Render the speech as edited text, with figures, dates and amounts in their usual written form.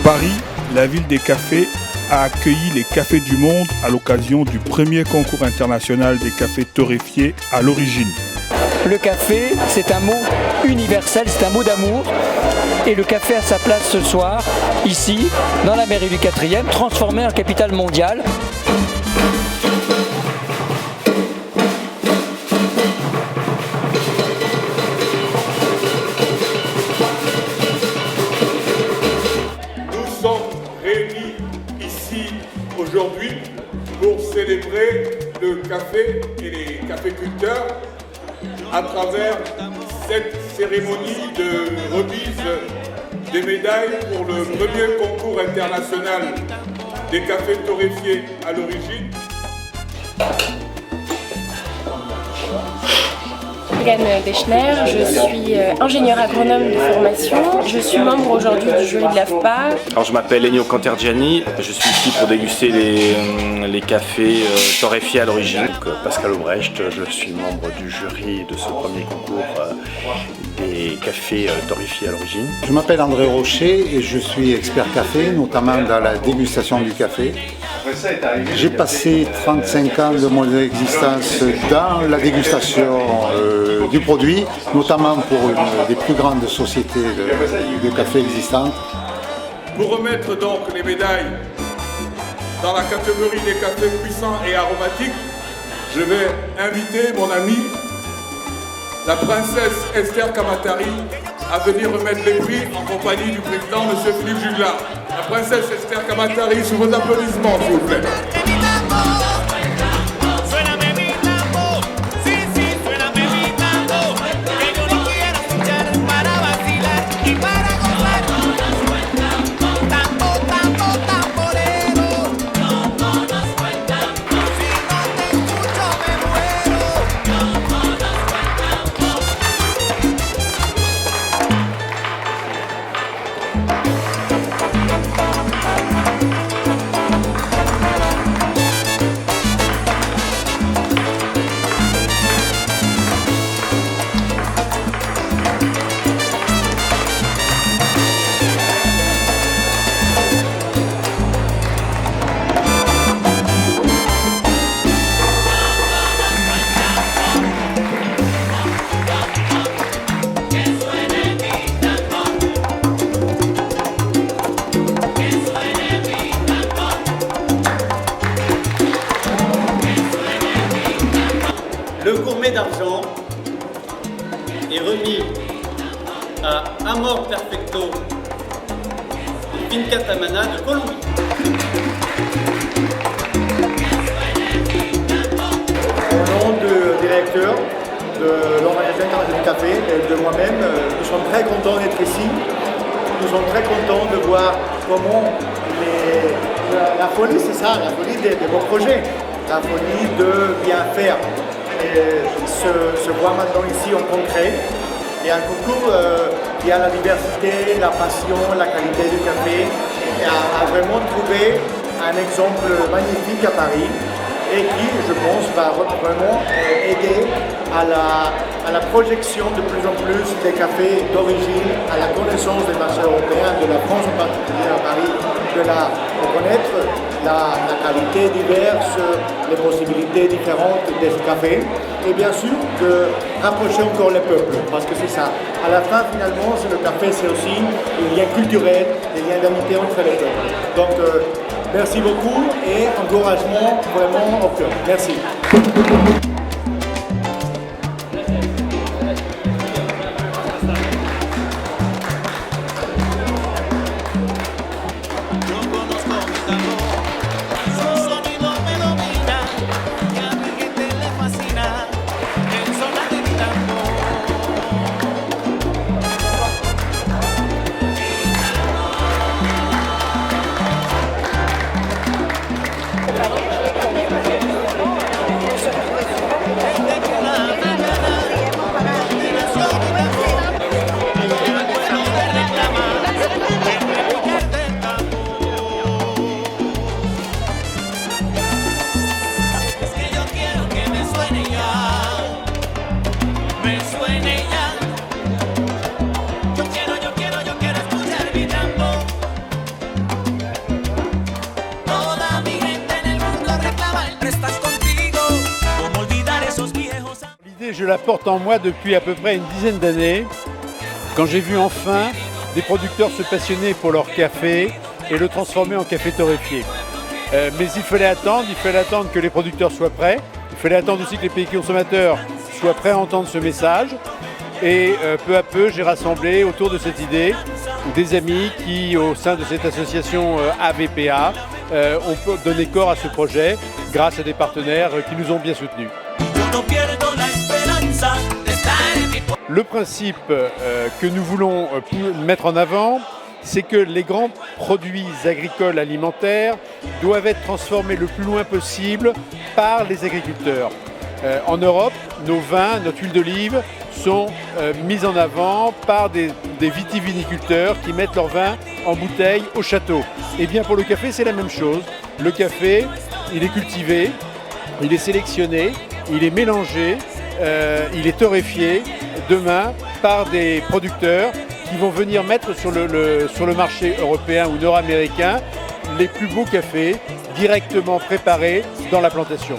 Paris, la ville des cafés, a accueilli les Cafés du Monde à l'occasion du premier concours international des cafés torréfiés à l'origine. Le café, c'est un mot universel, c'est un mot d'amour. Et le café a sa place ce soir, ici, dans la mairie du 4e, transformée en capitale mondiale. Nous sommes réunis ici aujourd'hui pour célébrer le café et les caféculteurs à travers cette cérémonie de remise des médailles pour le premier concours international des cafés torréfiés à l'origine. Morgane Bechner, je suis ingénieure agronome de formation. Je suis membre aujourd'hui du jury de l'AFPA. Alors je m'appelle Ennio Cantergiani, je suis ici pour déguster les cafés torréfiés à l'origine. Pascal Aubrecht, je suis membre du jury de ce premier concours des cafés torréfiés à l'origine. Je m'appelle André Rocher et je suis expert café, notamment dans la dégustation du café. J'ai passé 35 ans de mon existence dans la dégustation du produit, notamment pour une des plus grandes sociétés de café existantes. Pour remettre donc les médailles dans la catégorie des cafés puissants et aromatiques, je vais inviter mon amie, la princesse Esther Kamatari, à venir remettre les prix en compagnie du président M. Philippe Juglar. La princesse Esther Kamatari, sous vos applaudissements, s'il vous plaît. Le gourmet d'argent est remis à Amor Perfecto de Finca Tamana de Colombie. Au nom du directeur de l'Organisation internationale du café et de moi-même, nous sommes très contents d'être ici. Nous sommes très contents de voir comment la folie, c'est ça, la folie de vos projets, la folie de bien faire. Se voit maintenant ici en concret. Et un concours qui a la diversité, la passion, la qualité du café, et a vraiment trouvé un exemple magnifique à Paris et qui, je pense, va vraiment aider à la projection de plus en plus des cafés d'origine, à la connaissance des marchés européens, de la France en particulier à Paris, de connaître la qualité diverse, les possibilités différentes des cafés et bien sûr de rapprocher encore les peuples parce que c'est ça. À la fin finalement, le café c'est aussi un lien culturel, des liens d'amitié entre les peuples. Donc merci beaucoup et encouragement vraiment au cœur. Merci. idée, je la porte en moi depuis à peu près une dizaine d'années, quand j'ai vu enfin des producteurs se passionner pour leur café et le transformer en café torréfié. Mais il fallait attendre que les producteurs soient prêts, il fallait attendre aussi que les pays consommateurs soient prêts à entendre ce message. Et peu à peu, j'ai rassemblé autour de cette idée des amis qui, au sein de cette association AVPA, ont donné corps à ce projet grâce à des partenaires qui nous ont bien soutenus. Le principe que nous voulons mettre en avant, c'est que les grands produits agricoles alimentaires doivent être transformés le plus loin possible par les agriculteurs. En Europe, nos vins, notre huile d'olive sont mis en avant par des vitiviniculteurs qui mettent leur vin en bouteille au château. Et bien pour le café, c'est la même chose. Le café, il est cultivé, il est sélectionné, il est mélangé, il est torréfié demain par des producteurs qui vont venir mettre sur le marché européen ou nord-américain les plus beaux cafés directement préparés dans la plantation.